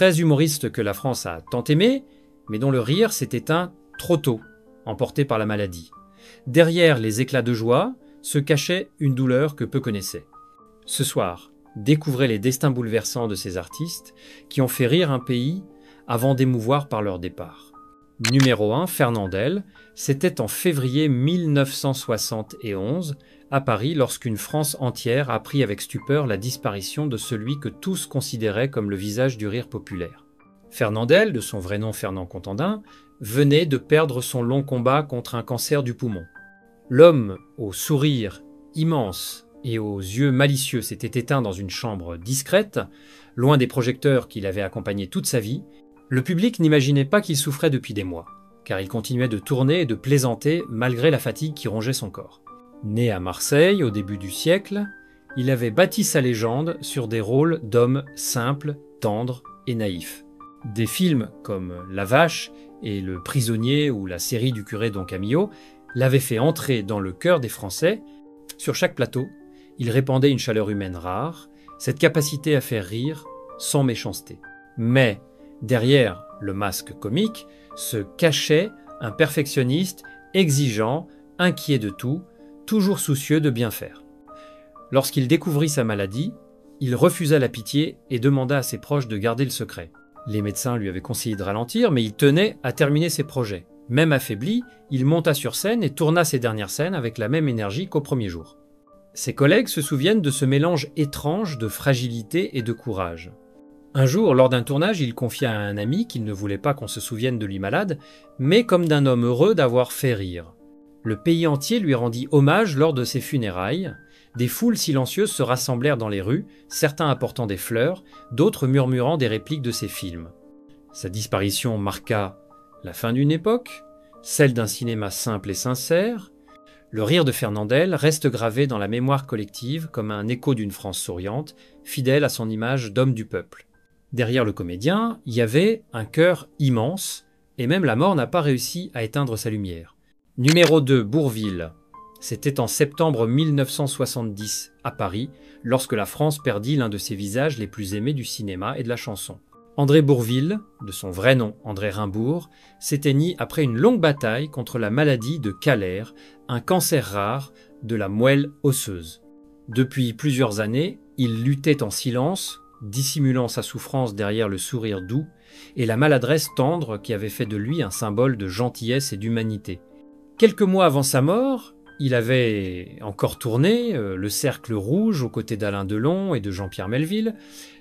très humoriste que la France a tant aimé, mais dont le rire s'est éteint trop tôt, emporté par la maladie. Derrière les éclats de joie se cachait une douleur que peu connaissaient. Ce soir, découvrez les destins bouleversants de ces artistes qui ont fait rire un pays avant d'émouvoir par leur départ. Numéro 1, Fernandel, c'était en février 1971, à Paris, lorsqu'une France entière apprit avec stupeur la disparition de celui que tous considéraient comme le visage du rire populaire. Fernandel, de son vrai nom Fernand Contandin, venait de perdre son long combat contre un cancer du poumon. L'homme au sourire immense et aux yeux malicieux s'était éteint dans une chambre discrète, loin des projecteurs qui l'avaient accompagné toute sa vie. Le public n'imaginait pas qu'il souffrait depuis des mois, car il continuait de tourner et de plaisanter malgré la fatigue qui rongeait son corps. Né à Marseille au début du siècle, il avait bâti sa légende sur des rôles d'hommes simples, tendres et naïfs. Des films comme La Vache et Le Prisonnier ou la série du curé Don Camillo l'avaient fait entrer dans le cœur des Français. Sur chaque plateau, il répandait une chaleur humaine rare, cette capacité à faire rire sans méchanceté. Mais derrière le masque comique se cachait un perfectionniste exigeant, inquiet de tout, toujours soucieux de bien faire. Lorsqu'il découvrit sa maladie, il refusa la pitié et demanda à ses proches de garder le secret. Les médecins lui avaient conseillé de ralentir, mais il tenait à terminer ses projets. Même affaibli, il monta sur scène et tourna ses dernières scènes avec la même énergie qu'au premier jour. Ses collègues se souviennent de ce mélange étrange de fragilité et de courage. Un jour, lors d'un tournage, il confia à un ami qu'il ne voulait pas qu'on se souvienne de lui malade, mais comme d'un homme heureux d'avoir fait rire. Le pays entier lui rendit hommage lors de ses funérailles. Des foules silencieuses se rassemblèrent dans les rues, certains apportant des fleurs, d'autres murmurant des répliques de ses films. Sa disparition marqua la fin d'une époque, celle d'un cinéma simple et sincère. Le rire de Fernandel reste gravé dans la mémoire collective comme un écho d'une France souriante, fidèle à son image d'homme du peuple. Derrière le comédien, il y avait un cœur immense, et même la mort n'a pas réussi à éteindre sa lumière. Numéro 2, Bourvil. C'était en septembre 1970, à Paris, lorsque la France perdit l'un de ses visages les plus aimés du cinéma et de la chanson. André Bourvil, de son vrai nom André Rimbourg, s'éteignit après une longue bataille contre la maladie de Kähler, un cancer rare de la moelle osseuse. Depuis plusieurs années, il luttait en silence, dissimulant sa souffrance derrière le sourire doux et la maladresse tendre qui avait fait de lui un symbole de gentillesse et d'humanité. Quelques mois avant sa mort, il avait encore tourné Le Cercle Rouge aux côtés d'Alain Delon et de Jean-Pierre Melville.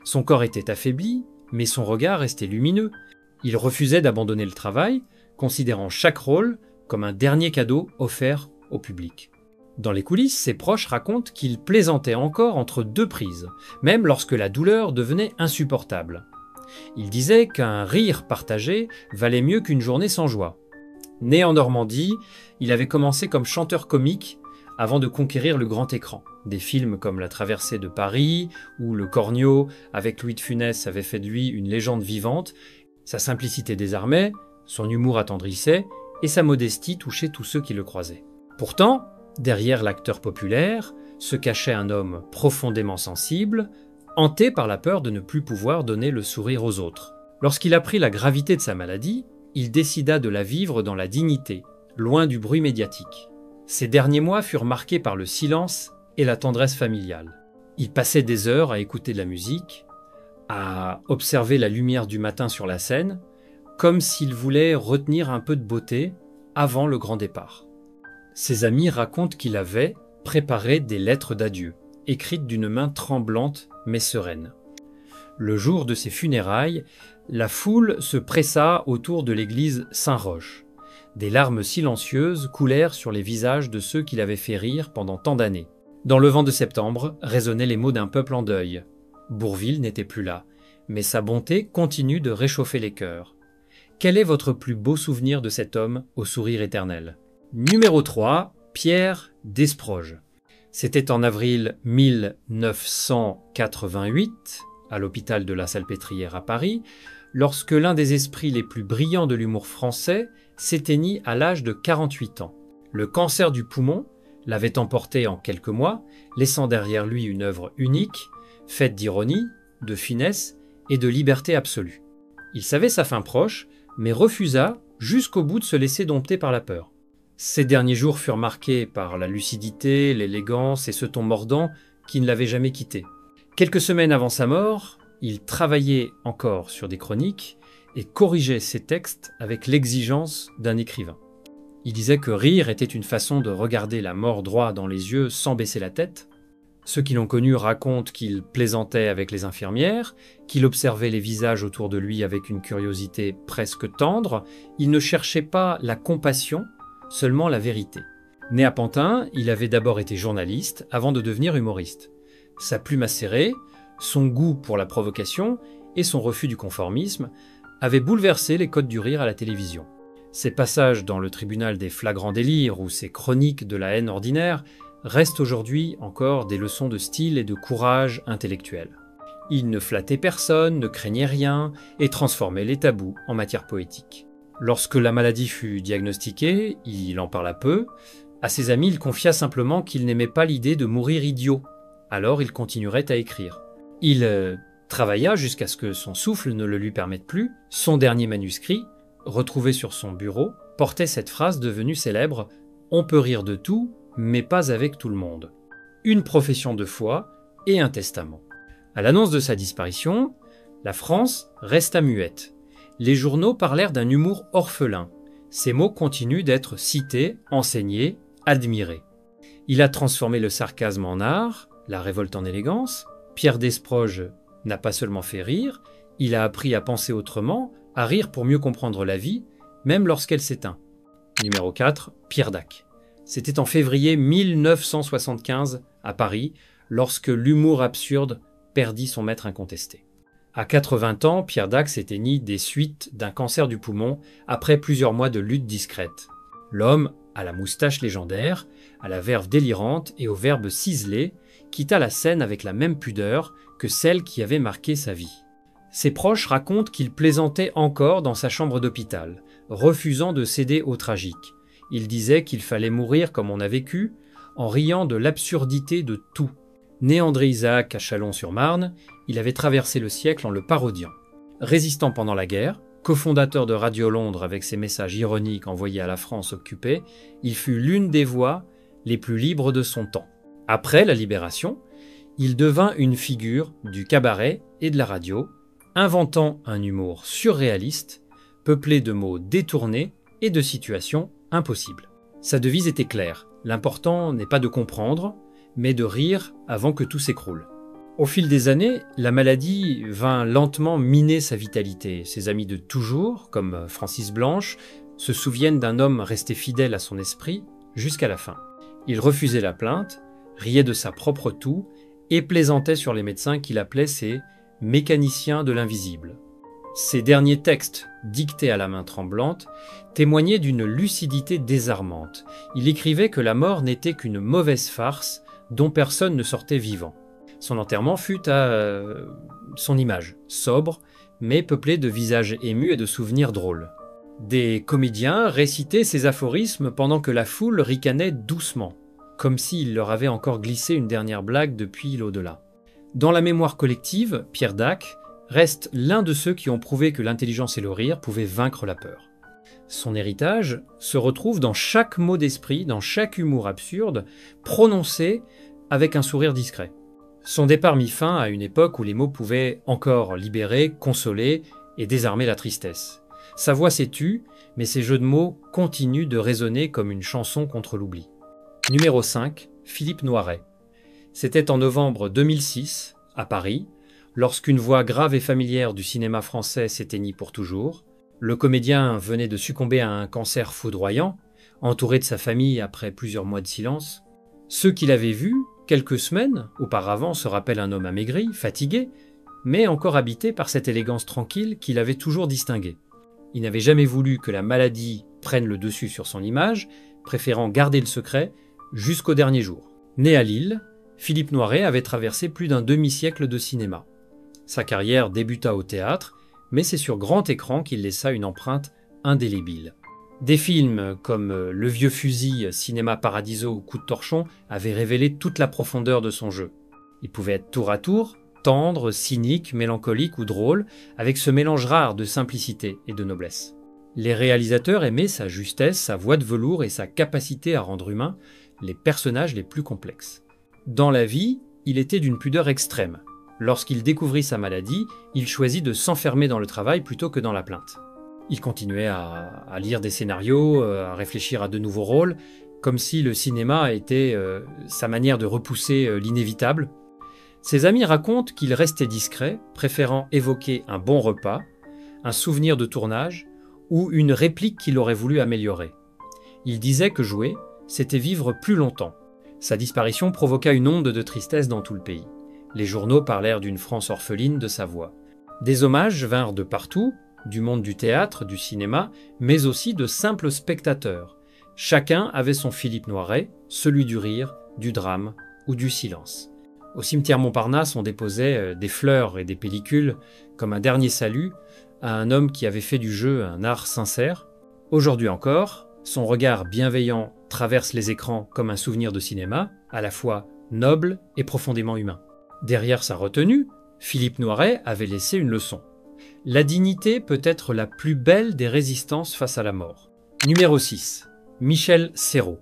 Son corps était affaibli, mais son regard restait lumineux. Il refusait d'abandonner le travail, considérant chaque rôle comme un dernier cadeau offert au public. Dans les coulisses, ses proches racontent qu'il plaisantait encore entre deux prises, même lorsque la douleur devenait insupportable. Il disait qu'un rire partagé valait mieux qu'une journée sans joie. Né en Normandie, il avait commencé comme chanteur comique avant de conquérir le grand écran. Des films comme La Traversée de Paris ou Le Cornio avec Louis de Funès avaient fait de lui une légende vivante. Sa simplicité désarmait, son humour attendrissait et sa modestie touchait tous ceux qui le croisaient. Pourtant, derrière l'acteur populaire se cachait un homme profondément sensible, hanté par la peur de ne plus pouvoir donner le sourire aux autres. Lorsqu'il apprit la gravité de sa maladie, il décida de la vivre dans la dignité, loin du bruit médiatique. Ces derniers mois furent marqués par le silence et la tendresse familiale. Il passait des heures à écouter de la musique, à observer la lumière du matin sur la scène, comme s'il voulait retenir un peu de beauté avant le grand départ. Ses amis racontent qu'il avait préparé des lettres d'adieu, écrites d'une main tremblante mais sereine. Le jour de ses funérailles, la foule se pressa autour de l'église Saint-Roch. Des larmes silencieuses coulèrent sur les visages de ceux qui l'avaient fait rire pendant tant d'années. Dans le vent de septembre résonnaient les mots d'un peuple en deuil. Bourvil n'était plus là, mais sa bonté continue de réchauffer les cœurs. Quel est votre plus beau souvenir de cet homme au sourire éternel ? Numéro 3, Pierre Desproges. C'était en avril 1988, à l'hôpital de la Salpêtrière à Paris, lorsque l'un des esprits les plus brillants de l'humour français s'éteignit à l'âge de 48 ans. Le cancer du poumon l'avait emporté en quelques mois, laissant derrière lui une œuvre unique, faite d'ironie, de finesse et de liberté absolue. Il savait sa fin proche, mais refusa jusqu'au bout de se laisser dompter par la peur. Ses derniers jours furent marqués par la lucidité, l'élégance et ce ton mordant qui ne l'avait jamais quitté. Quelques semaines avant sa mort, il travaillait encore sur des chroniques et corrigeait ses textes avec l'exigence d'un écrivain. Il disait que rire était une façon de regarder la mort droit dans les yeux sans baisser la tête. Ceux qui l'ont connu racontent qu'il plaisantait avec les infirmières, qu'il observait les visages autour de lui avec une curiosité presque tendre. Il ne cherchait pas la compassion, seulement la vérité. Né à Pantin, il avait d'abord été journaliste avant de devenir humoriste. Sa plume acérée, son goût pour la provocation et son refus du conformisme avaient bouleversé les codes du rire à la télévision. Ses passages dans le tribunal des flagrants délires ou ses chroniques de la haine ordinaire restent aujourd'hui encore des leçons de style et de courage intellectuel. Il ne flattait personne, ne craignait rien et transformait les tabous en matière poétique. Lorsque la maladie fut diagnostiquée, il en parla peu. À ses amis, il confia simplement qu'il n'aimait pas l'idée de mourir idiot. Alors il continuerait à écrire. Il travailla jusqu'à ce que son souffle ne le lui permette plus. Son dernier manuscrit, retrouvé sur son bureau, portait cette phrase devenue célèbre « On peut rire de tout, mais pas avec tout le monde ». Une profession de foi et un testament. À l'annonce de sa disparition, la France resta muette. Les journaux parlèrent d'un humour orphelin. Ces mots continuent d'être cités, enseignés, admirés. Il a transformé le sarcasme en art, la révolte en élégance. Pierre Desproges n'a pas seulement fait rire, il a appris à penser autrement, à rire pour mieux comprendre la vie, même lorsqu'elle s'éteint. Numéro 4, Pierre Dac. C'était en février 1975, à Paris, lorsque l'humour absurde perdit son maître incontesté. À 80 ans, Pierre Dac s'éteignit des suites d'un cancer du poumon après plusieurs mois de lutte discrète. L'homme, à la moustache légendaire, à la verve délirante et au verbe ciselé, quitta la scène avec la même pudeur que celle qui avait marqué sa vie. Ses proches racontent qu'il plaisantait encore dans sa chambre d'hôpital, refusant de céder au tragique. Il disait qu'il fallait mourir comme on a vécu, en riant de l'absurdité de tout. Né André Isaac à Châlons-sur-Marne, il avait traversé le siècle en le parodiant. Résistant pendant la guerre, cofondateur de Radio Londres avec ses messages ironiques envoyés à la France occupée, il fut l'une des voix les plus libres de son temps. Après la Libération, il devint une figure du cabaret et de la radio, inventant un humour surréaliste, peuplé de mots détournés et de situations impossibles. Sa devise était claire, l'important n'est pas de comprendre, mais de rire avant que tout s'écroule. Au fil des années, la maladie vint lentement miner sa vitalité. Ses amis de toujours, comme Francis Blanche, se souviennent d'un homme resté fidèle à son esprit jusqu'à la fin. Il refusait la plainte, riait de sa propre toux et plaisantait sur les médecins qu'il appelait ses « mécaniciens de l'invisible ». Ses derniers textes, dictés à la main tremblante, témoignaient d'une lucidité désarmante. Il écrivait que la mort n'était qu'une mauvaise farce dont personne ne sortait vivant. Son enterrement fut à son image, sobre, mais peuplé de visages émus et de souvenirs drôles. Des comédiens récitaient ses aphorismes pendant que la foule ricanait doucement, comme s'il leur avait encore glissé une dernière blague depuis l'au-delà. Dans la mémoire collective, Pierre Dac reste l'un de ceux qui ont prouvé que l'intelligence et le rire pouvaient vaincre la peur. Son héritage se retrouve dans chaque mot d'esprit, dans chaque humour absurde, prononcé avec un sourire discret. Son départ mit fin à une époque où les mots pouvaient encore libérer, consoler et désarmer la tristesse. Sa voix s'est tue, mais ses jeux de mots continuent de résonner comme une chanson contre l'oubli. Numéro 5, Philippe Noiret. C'était en novembre 2006, à Paris, lorsqu'une voix grave et familière du cinéma français s'éteignit pour toujours. Le comédien venait de succomber à un cancer foudroyant, entouré de sa famille après plusieurs mois de silence. Ceux qui l'avaient vu, quelques semaines auparavant, se rappellent un homme amaigri, fatigué, mais encore habité par cette élégance tranquille qui l'avait toujours distingué. Il n'avait jamais voulu que la maladie prenne le dessus sur son image, préférant garder le secret jusqu'au dernier jour. Né à Lille, Philippe Noiret avait traversé plus d'un demi-siècle de cinéma. Sa carrière débuta au théâtre, mais c'est sur grand écran qu'il laissa une empreinte indélébile. Des films comme Le Vieux Fusil, Cinéma Paradiso ou Coup de torchon avaient révélé toute la profondeur de son jeu. Il pouvait être tour à tour tendre, cynique, mélancolique ou drôle, avec ce mélange rare de simplicité et de noblesse. Les réalisateurs aimaient sa justesse, sa voix de velours et sa capacité à rendre humains les personnages les plus complexes. Dans la vie, il était d'une pudeur extrême. Lorsqu'il découvrit sa maladie, il choisit de s'enfermer dans le travail plutôt que dans la plainte. Il continuait à lire des scénarios, à réfléchir à de nouveaux rôles, comme si le cinéma était sa manière de repousser l'inévitable. Ses amis racontent qu'il restait discret, préférant évoquer un bon repas, un souvenir de tournage ou une réplique qu'il aurait voulu améliorer. Il disait que jouer, c'était vivre plus longtemps. Sa disparition provoqua une onde de tristesse dans tout le pays. Les journaux parlèrent d'une France orpheline de sa voix. Des hommages vinrent de partout, du monde du théâtre, du cinéma, mais aussi de simples spectateurs. Chacun avait son Philippe Noiret, celui du rire, du drame ou du silence. Au cimetière Montparnasse, on déposait des fleurs et des pellicules comme un dernier salut à un homme qui avait fait du jeu un art sincère. Aujourd'hui encore, son regard bienveillant traverse les écrans comme un souvenir de cinéma, à la fois noble et profondément humain. Derrière sa retenue, Philippe Noiret avait laissé une leçon. La dignité peut être la plus belle des résistances face à la mort. Numéro 6. Michel Serrault.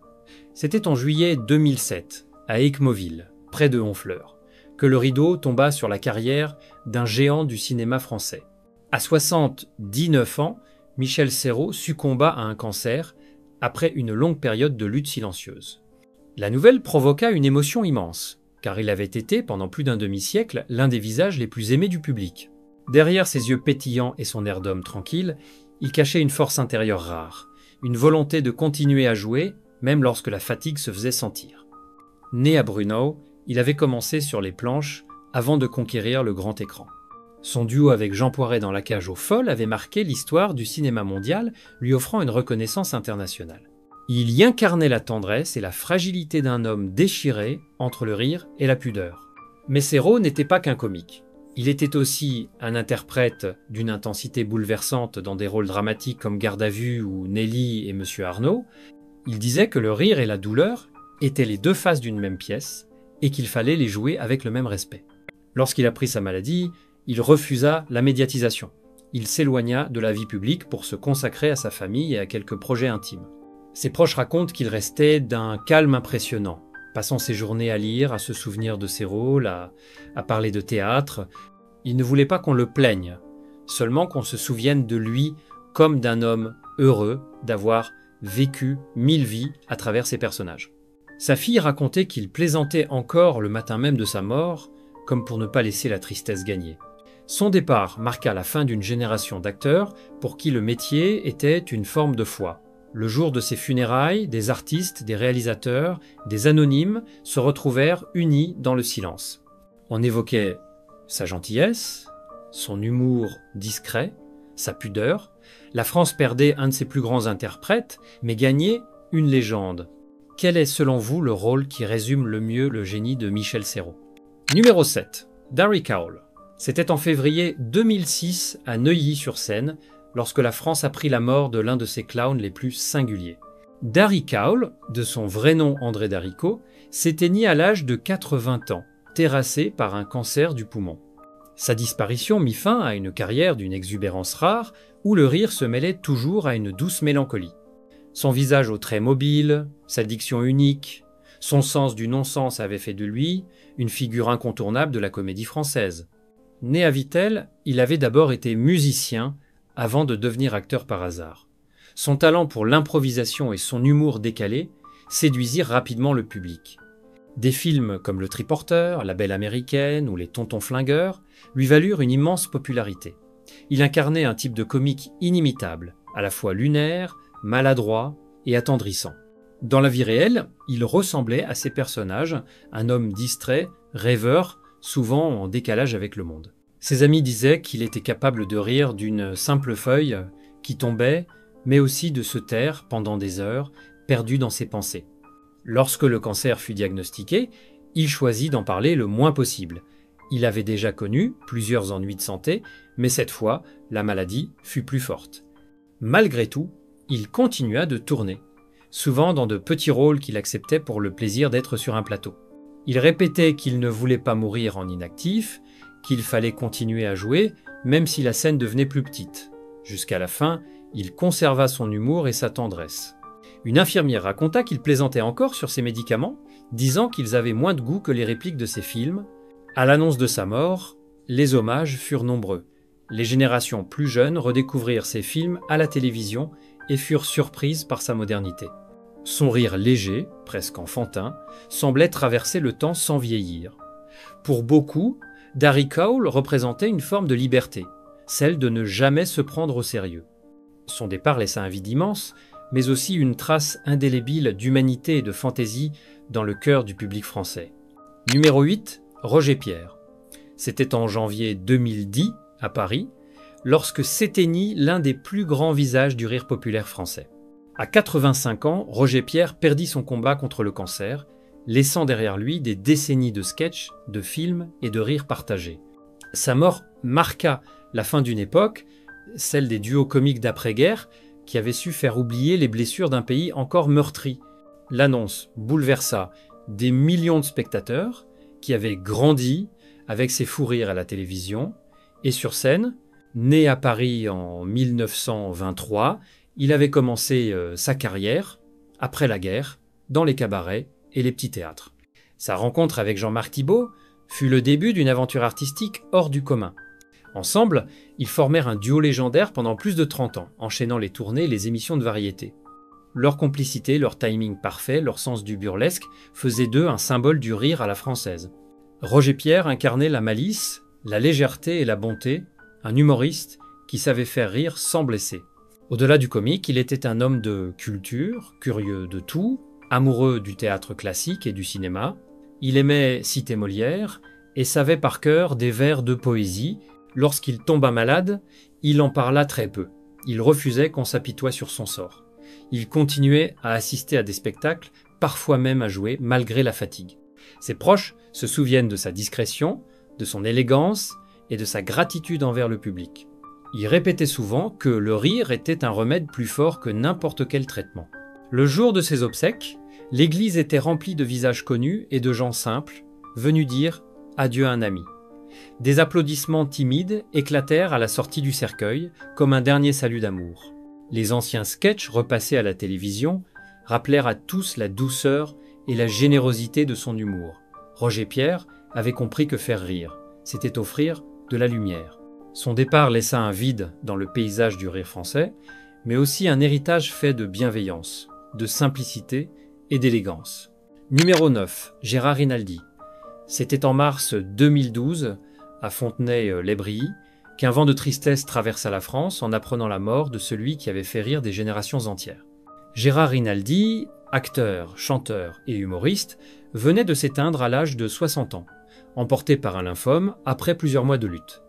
C'était en juillet 2007, à Équemoville, près de Honfleur, que le rideau tomba sur la carrière d'un géant du cinéma français. À 79 ans, Michel Serrault succomba à un cancer après une longue période de lutte silencieuse. La nouvelle provoqua une émotion immense, car il avait été, pendant plus d'un demi-siècle, l'un des visages les plus aimés du public. Derrière ses yeux pétillants et son air d'homme tranquille, il cachait une force intérieure rare, une volonté de continuer à jouer, même lorsque la fatigue se faisait sentir. Né à Brno, il avait commencé sur les planches avant de conquérir le grand écran. Son duo avec Jean Poiret dans La Cage aux Folles avait marqué l'histoire du cinéma mondial, lui offrant une reconnaissance internationale. Il y incarnait la tendresse et la fragilité d'un homme déchiré entre le rire et la pudeur. Mais Serrault n'était pas qu'un comique. Il était aussi un interprète d'une intensité bouleversante dans des rôles dramatiques comme Garde à vue ou Nelly et Monsieur Arnaud. Il disait que le rire et la douleur étaient les deux faces d'une même pièce et qu'il fallait les jouer avec le même respect. Lorsqu'il apprit sa maladie, il refusa la médiatisation. Il s'éloigna de la vie publique pour se consacrer à sa famille et à quelques projets intimes. Ses proches racontent qu'il restait d'un calme impressionnant, passant ses journées à lire, à se souvenir de ses rôles, à parler de théâtre. Il ne voulait pas qu'on le plaigne, seulement qu'on se souvienne de lui comme d'un homme heureux d'avoir vécu 1000 vies à travers ses personnages. Sa fille racontait qu'il plaisantait encore le matin même de sa mort, comme pour ne pas laisser la tristesse gagner. Son départ marqua la fin d'une génération d'acteurs pour qui le métier était une forme de foi. Le jour de ses funérailles, des artistes, des réalisateurs, des anonymes se retrouvèrent unis dans le silence. On évoquait sa gentillesse, son humour discret, sa pudeur. La France perdait un de ses plus grands interprètes, mais gagnait une légende. Quel est selon vous le rôle qui résume le mieux le génie de Michel Serrault? Numéro 7. Darry Cowell. C'était en février 2006 à Neuilly-sur-Seine, lorsque la France apprit la mort de l'un de ses clowns les plus singuliers. Darry Cowell, de son vrai nom André Darrico, s'éteignit à l'âge de 80 ans, terrassé par un cancer du poumon. Sa disparition mit fin à une carrière d'une exubérance rare, où le rire se mêlait toujours à une douce mélancolie. Son visage aux traits mobiles, sa diction unique, son sens du non-sens avaient fait de lui une figure incontournable de la comédie française. Né à Vittel, il avait d'abord été musicien avant de devenir acteur par hasard. Son talent pour l'improvisation et son humour décalé séduisirent rapidement le public. Des films comme Le Triporteur, La Belle Américaine ou Les Tontons Flingueurs lui valurent une immense popularité. Il incarnait un type de comique inimitable, à la fois lunaire, maladroit et attendrissant. Dans la vie réelle, il ressemblait à ses personnages, un homme distrait, rêveur, souvent en décalage avec le monde. Ses amis disaient qu'il était capable de rire d'une simple feuille qui tombait, mais aussi de se taire pendant des heures, perdu dans ses pensées. Lorsque le cancer fut diagnostiqué, il choisit d'en parler le moins possible. Il avait déjà connu plusieurs ennuis de santé, mais cette fois, la maladie fut plus forte. Malgré tout, il continua de tourner, souvent dans de petits rôles qu'il acceptait pour le plaisir d'être sur un plateau. Il répétait qu'il ne voulait pas mourir en inactif, qu'il fallait continuer à jouer, même si la scène devenait plus petite. Jusqu'à la fin, il conserva son humour et sa tendresse. Une infirmière raconta qu'il plaisantait encore sur ses médicaments, disant qu'ils avaient moins de goût que les répliques de ses films. À l'annonce de sa mort, les hommages furent nombreux. Les générations plus jeunes redécouvrirent ses films à la télévision et furent surprises par sa modernité. Son rire léger, presque enfantin, semblait traverser le temps sans vieillir. Pour beaucoup, Darry Cole représentait une forme de liberté, celle de ne jamais se prendre au sérieux. Son départ laissa un vide immense, mais aussi une trace indélébile d'humanité et de fantaisie dans le cœur du public français. Numéro 8, Roger Pierre. C'était en janvier 2010, à Paris, lorsque s'éteignit l'un des plus grands visages du rire populaire français. À 85 ans, Roger Pierre perdit son combat contre le cancer, laissant derrière lui des décennies de sketchs, de films et de rires partagés. Sa mort marqua la fin d'une époque, celle des duos comiques d'après-guerre, qui avaient su faire oublier les blessures d'un pays encore meurtri. L'annonce bouleversa des millions de spectateurs qui avaient grandi avec ses fous rires à la télévision et sur scène. Né à Paris en 1923, il avait commencé sa carrière, après la guerre, dans les cabarets et les petits théâtres. Sa rencontre avec Jean-Marc Thibault fut le début d'une aventure artistique hors du commun. Ensemble, ils formèrent un duo légendaire pendant plus de 30 ans, enchaînant les tournées et les émissions de variété. Leur complicité, leur timing parfait, leur sens du burlesque faisaient d'eux un symbole du rire à la française. Roger Pierre incarnait la malice, la légèreté et la bonté, un humoriste qui savait faire rire sans blesser. Au-delà du comique, il était un homme de culture, curieux de tout, amoureux du théâtre classique et du cinéma. Il aimait citer Molière et savait par cœur des vers de poésie. Lorsqu'il tomba malade, il en parla très peu. Il refusait qu'on s'apitoie sur son sort. Il continuait à assister à des spectacles, parfois même à jouer, malgré la fatigue. Ses proches se souviennent de sa discrétion, de son élégance et de sa gratitude envers le public. Il répétait souvent que le rire était un remède plus fort que n'importe quel traitement. Le jour de ses obsèques, l'église était remplie de visages connus et de gens simples, venus dire adieu à un ami. Des applaudissements timides éclatèrent à la sortie du cercueil, comme un dernier salut d'amour. Les anciens sketchs repassés à la télévision rappelèrent à tous la douceur et la générosité de son humour. Roger Pierre avait compris que faire rire, c'était offrir de la lumière. Son départ laissa un vide dans le paysage du rire français, mais aussi un héritage fait de bienveillance, de simplicité et d'élégance. Numéro 9, Gérard Rinaldi. C'était en mars 2012, à Fontenay-lès-Brilly, qu'un vent de tristesse traversa la France en apprenant la mort de celui qui avait fait rire des générations entières. Gérard Rinaldi, acteur, chanteur et humoriste, venait de s'éteindre à l'âge de 60 ans, emporté par un lymphome après plusieurs mois de lutte.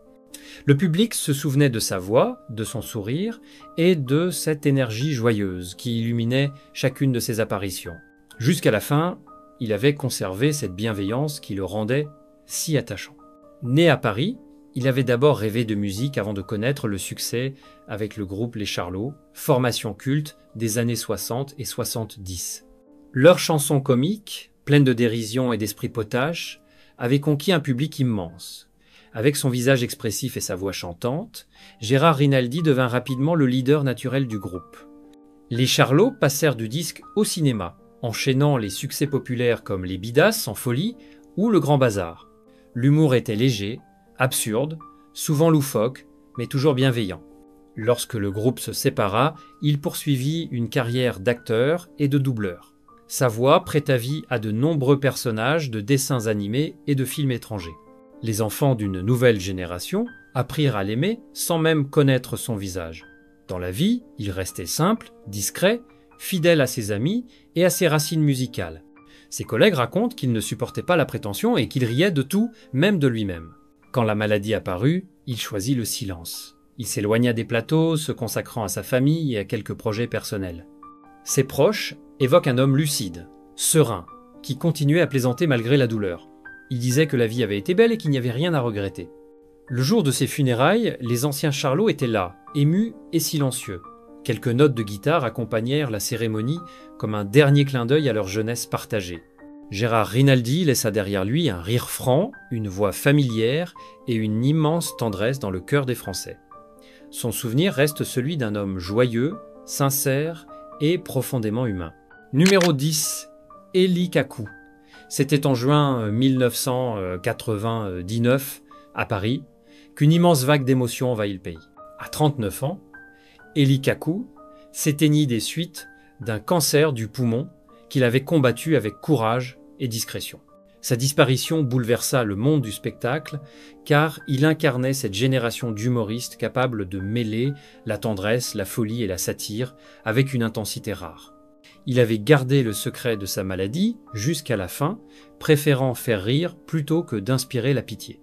Le public se souvenait de sa voix, de son sourire et de cette énergie joyeuse qui illuminait chacune de ses apparitions. Jusqu'à la fin, il avait conservé cette bienveillance qui le rendait si attachant. Né à Paris, il avait d'abord rêvé de musique avant de connaître le succès avec le groupe Les Charlots, formation culte des années 60 et 70. Leurs chansons comiques, pleines de dérision et d'esprit potache, avaient conquis un public immense. Avec son visage expressif et sa voix chantante, Gérard Rinaldi devint rapidement le leader naturel du groupe. Les Charlots passèrent du disque au cinéma, enchaînant les succès populaires comme Les Bidas en folie ou Le Grand Bazar. L'humour était léger, absurde, souvent loufoque, mais toujours bienveillant. Lorsque le groupe se sépara, il poursuivit une carrière d'acteur et de doubleur. Sa voix prêta vie à de nombreux personnages de dessins animés et de films étrangers. Les enfants d'une nouvelle génération apprirent à l'aimer sans même connaître son visage. Dans la vie, il restait simple, discret, fidèle à ses amis et à ses racines musicales. Ses collègues racontent qu'il ne supportait pas la prétention et qu'il riait de tout, même de lui-même. Quand la maladie apparut, il choisit le silence. Il s'éloigna des plateaux, se consacrant à sa famille et à quelques projets personnels. Ses proches évoquent un homme lucide, serein, qui continuait à plaisanter malgré la douleur. Il disait que la vie avait été belle et qu'il n'y avait rien à regretter. Le jour de ses funérailles, les anciens Charlots étaient là, émus et silencieux. Quelques notes de guitare accompagnèrent la cérémonie comme un dernier clin d'œil à leur jeunesse partagée. Gérard Rinaldi laissa derrière lui un rire franc, une voix familière et une immense tendresse dans le cœur des Français. Son souvenir reste celui d'un homme joyeux, sincère et profondément humain. Numéro 10, Élie Kakou. C'était en juin 1999, à Paris, qu'une immense vague d'émotions envahit le pays. À 39 ans, Élie Kakou s'éteignit des suites d'un cancer du poumon qu'il avait combattu avec courage et discrétion. Sa disparition bouleversa le monde du spectacle car il incarnait cette génération d'humoristes capables de mêler la tendresse, la folie et la satire avec une intensité rare. Il avait gardé le secret de sa maladie jusqu'à la fin, préférant faire rire plutôt que d'inspirer la pitié.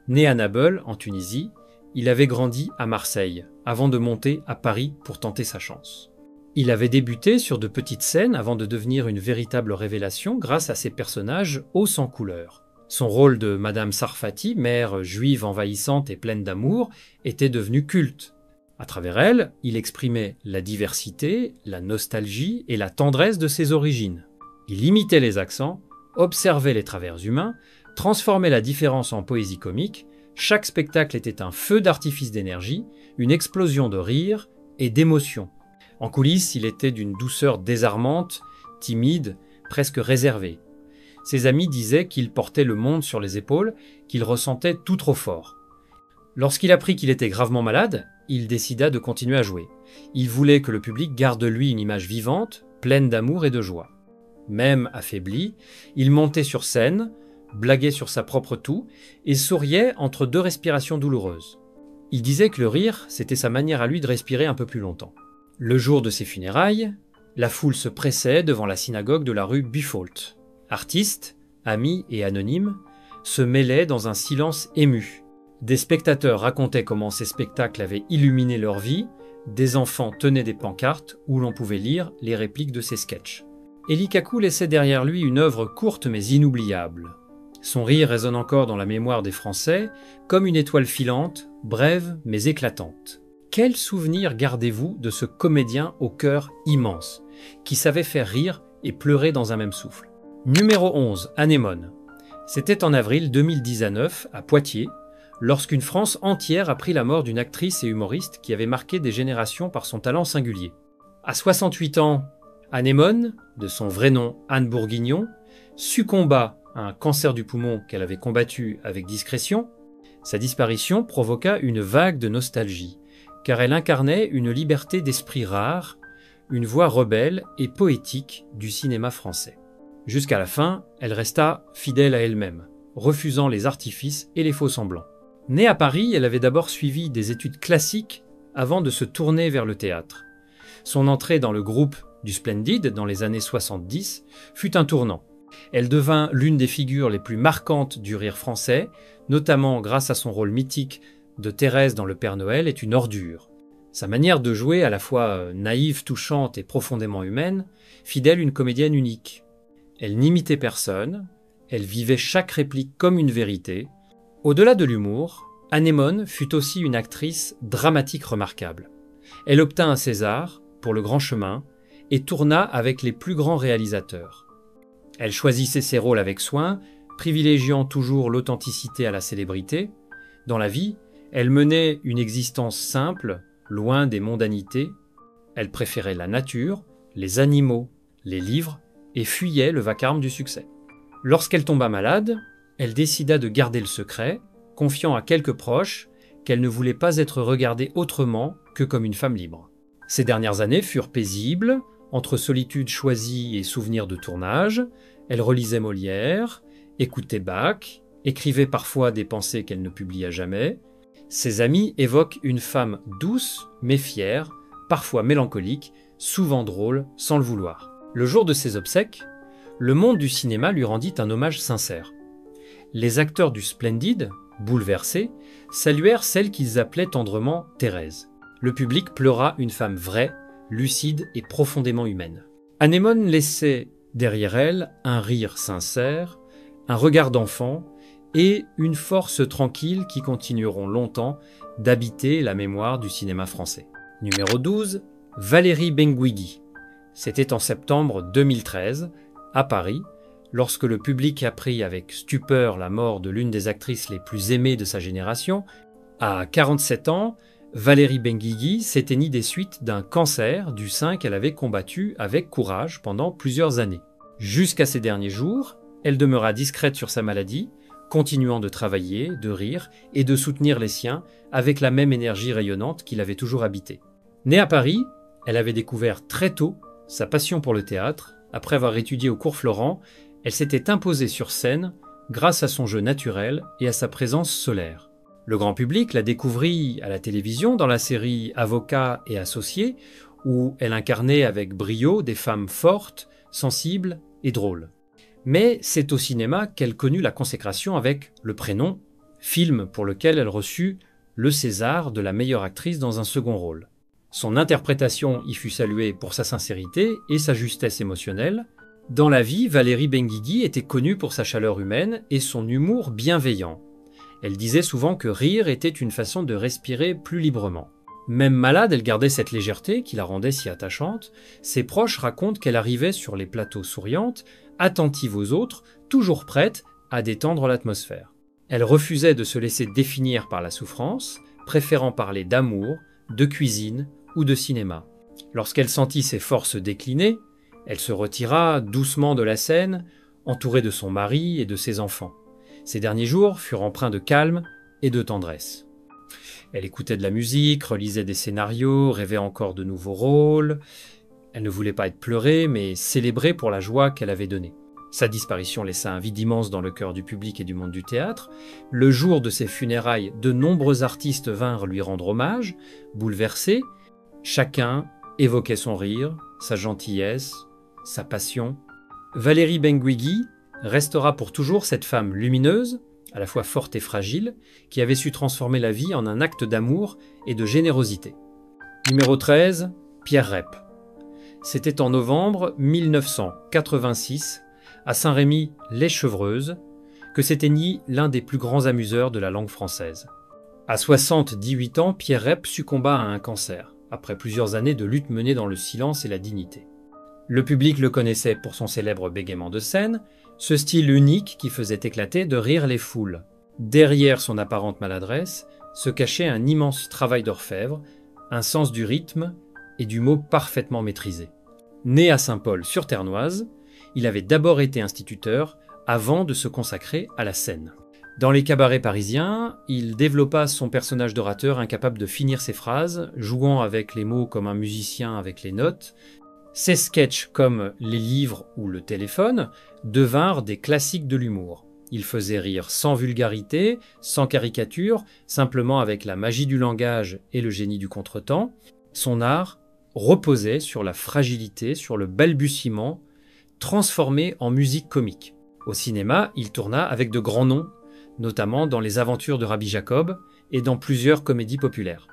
Né à Nabeul, en Tunisie, il avait grandi à Marseille, avant de monter à Paris pour tenter sa chance. Il avait débuté sur de petites scènes avant de devenir une véritable révélation grâce à ses personnages hauts sans couleur. Son rôle de Madame Sarfati, mère juive envahissante et pleine d'amour, était devenu culte. À travers elle, il exprimait la diversité, la nostalgie et la tendresse de ses origines. Il imitait les accents, observait les travers humains, transformait la différence en poésie comique. Chaque spectacle était un feu d'artifice d'énergie, une explosion de rire et d'émotion. En coulisses, il était d'une douceur désarmante, timide, presque réservé. Ses amis disaient qu'il portait le monde sur les épaules, qu'il ressentait tout trop fort. Lorsqu'il apprit qu'il était gravement malade, il décida de continuer à jouer. Il voulait que le public garde de lui une image vivante, pleine d'amour et de joie. Même affaibli, il montait sur scène, blaguait sur sa propre toux et souriait entre deux respirations douloureuses. Il disait que le rire, c'était sa manière à lui de respirer un peu plus longtemps. Le jour de ses funérailles, la foule se pressait devant la synagogue de la rue Bufault. Artistes, amis et anonymes se mêlaient dans un silence ému. Des spectateurs racontaient comment ces spectacles avaient illuminé leur vie, des enfants tenaient des pancartes où l'on pouvait lire les répliques de ses sketchs. Élie Kakou laissait derrière lui une œuvre courte mais inoubliable. Son rire résonne encore dans la mémoire des Français comme une étoile filante, brève mais éclatante. Quel souvenir gardez-vous de ce comédien au cœur immense, qui savait faire rire et pleurer dans un même souffle? Numéro 11, Anémone. C'était en avril 2019, à Poitiers, lorsqu'une France entière apprit la mort d'une actrice et humoriste qui avait marqué des générations par son talent singulier. À 68 ans, Anémone, de son vrai nom Anne Bourguignon, succomba à un cancer du poumon qu'elle avait combattu avec discrétion. Sa disparition provoqua une vague de nostalgie, car elle incarnait une liberté d'esprit rare, une voix rebelle et poétique du cinéma français. Jusqu'à la fin, elle resta fidèle à elle-même, refusant les artifices et les faux-semblants. Née à Paris, elle avait d'abord suivi des études classiques avant de se tourner vers le théâtre. Son entrée dans le groupe du Splendid dans les années 70 fut un tournant. Elle devint l'une des figures les plus marquantes du rire français, notamment grâce à son rôle mythique de Thérèse dans Le Père Noël est une ordure. Sa manière de jouer, à la fois naïve, touchante et profondément humaine, fit d'elle une comédienne unique. Elle n'imitait personne, elle vivait chaque réplique comme une vérité. Au-delà de l'humour, Anémone fut aussi une actrice dramatique remarquable. Elle obtint un César pour Le Grand Chemin et tourna avec les plus grands réalisateurs. Elle choisissait ses rôles avec soin, privilégiant toujours l'authenticité à la célébrité. Dans la vie, elle menait une existence simple, loin des mondanités. Elle préférait la nature, les animaux, les livres et fuyait le vacarme du succès. Lorsqu'elle tomba malade, elle décida de garder le secret, confiant à quelques proches qu'elle ne voulait pas être regardée autrement que comme une femme libre. Ces dernières années furent paisibles, entre solitude choisie et souvenirs de tournage. Elle relisait Molière, écoutait Bach, écrivait parfois des pensées qu'elle ne publia jamais. Ses amis évoquent une femme douce mais fière, parfois mélancolique, souvent drôle sans le vouloir. Le jour de ses obsèques, le monde du cinéma lui rendit un hommage sincère. Les acteurs du Splendid, bouleversés, saluèrent celle qu'ils appelaient tendrement Thérèse. Le public pleura une femme vraie, lucide et profondément humaine. Anémone laissait derrière elle un rire sincère, un regard d'enfant et une force tranquille qui continueront longtemps d'habiter la mémoire du cinéma français. Numéro 12, Valérie Benguigui. C'était en septembre 2013, à Paris, Lorsque le public apprit avec stupeur la mort de l'une des actrices les plus aimées de sa génération, à 47 ans, Valérie Benguigui s'éteignit des suites d'un cancer du sein qu'elle avait combattu avec courage pendant plusieurs années. Jusqu'à ses derniers jours, elle demeura discrète sur sa maladie, continuant de travailler, de rire et de soutenir les siens avec la même énergie rayonnante qui l'avait toujours habitée. Née à Paris, elle avait découvert très tôt sa passion pour le théâtre. Après avoir étudié au cours Florent, elle s'était imposée sur scène grâce à son jeu naturel et à sa présence solaire. Le grand public la découvrit à la télévision dans la série Avocats et associés, où elle incarnait avec brio des femmes fortes, sensibles et drôles. Mais c'est au cinéma qu'elle connut la consécration avec Le Prénom, film pour lequel elle reçut le César de la meilleure actrice dans un second rôle. Son interprétation y fut saluée pour sa sincérité et sa justesse émotionnelle. Dans la vie, Valérie Benguigui était connue pour sa chaleur humaine et son humour bienveillant. Elle disait souvent que rire était une façon de respirer plus librement. Même malade, elle gardait cette légèreté qui la rendait si attachante. Ses proches racontent qu'elle arrivait sur les plateaux souriante, attentive aux autres, toujours prête à détendre l'atmosphère. Elle refusait de se laisser définir par la souffrance, préférant parler d'amour, de cuisine ou de cinéma. Lorsqu'elle sentit ses forces décliner, elle se retira doucement de la scène, entourée de son mari et de ses enfants. Ces derniers jours furent empreints de calme et de tendresse. Elle écoutait de la musique, relisait des scénarios, rêvait encore de nouveaux rôles. Elle ne voulait pas être pleurée, mais célébrée pour la joie qu'elle avait donnée. Sa disparition laissa un vide immense dans le cœur du public et du monde du théâtre. Le jour de ses funérailles, de nombreux artistes vinrent lui rendre hommage, bouleversés. Chacun évoquait son rire, sa gentillesse, sa passion. Valérie Benguigui restera pour toujours cette femme lumineuse, à la fois forte et fragile, qui avait su transformer la vie en un acte d'amour et de générosité. Numéro 13, Pierre Rep. C'était en novembre 1986, à Saint-Rémy-lès-Chevreuses, que s'éteignit l'un des plus grands amuseurs de la langue française. À 78 ans, Pierre Rep succomba à un cancer, après plusieurs années de lutte menée dans le silence et la dignité. Le public le connaissait pour son célèbre bégaiement de scène, ce style unique qui faisait éclater de rire les foules. Derrière son apparente maladresse se cachait un immense travail d'orfèvre, un sens du rythme et du mot parfaitement maîtrisé. Né à Saint-Paul-sur-Ternoise, il avait d'abord été instituteur avant de se consacrer à la scène. Dans les cabarets parisiens, il développa son personnage d'orateur incapable de finir ses phrases, jouant avec les mots comme un musicien avec les notes. Ses sketchs, comme les livres ou le téléphone, devinrent des classiques de l'humour. Il faisait rire sans vulgarité, sans caricature, simplement avec la magie du langage et le génie du contretemps. Son art reposait sur la fragilité, sur le balbutiement, transformé en musique comique. Au cinéma, il tourna avec de grands noms, notamment dans Les Aventures de Rabbi Jacob et dans plusieurs comédies populaires.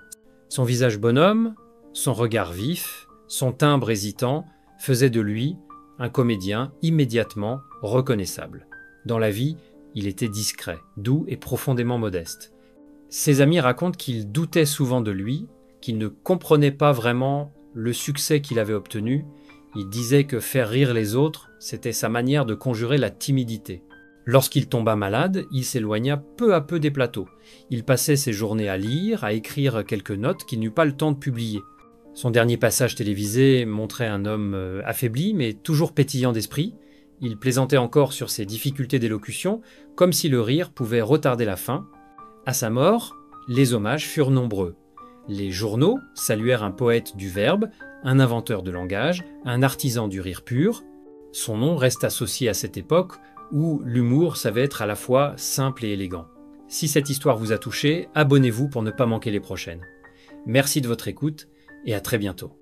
Son visage bonhomme, son regard vif, son timbre hésitant faisaient de lui un comédien immédiatement reconnaissable. Dans la vie, il était discret, doux et profondément modeste. Ses amis racontent qu'il doutait souvent de lui, qu'il ne comprenait pas vraiment le succès qu'il avait obtenu. Il disait que faire rire les autres, c'était sa manière de conjurer la timidité. Lorsqu'il tomba malade, il s'éloigna peu à peu des plateaux. Il passait ses journées à lire, à écrire quelques notes qu'il n'eut pas le temps de publier. Son dernier passage télévisé montrait un homme affaibli, mais toujours pétillant d'esprit. Il plaisantait encore sur ses difficultés d'élocution, comme si le rire pouvait retarder la fin. À sa mort, les hommages furent nombreux. Les journaux saluèrent un poète du verbe, un inventeur de langage, un artisan du rire pur. Son nom reste associé à cette époque où l'humour savait être à la fois simple et élégant. Si cette histoire vous a touché, abonnez-vous pour ne pas manquer les prochaines. Merci de votre écoute et à très bientôt.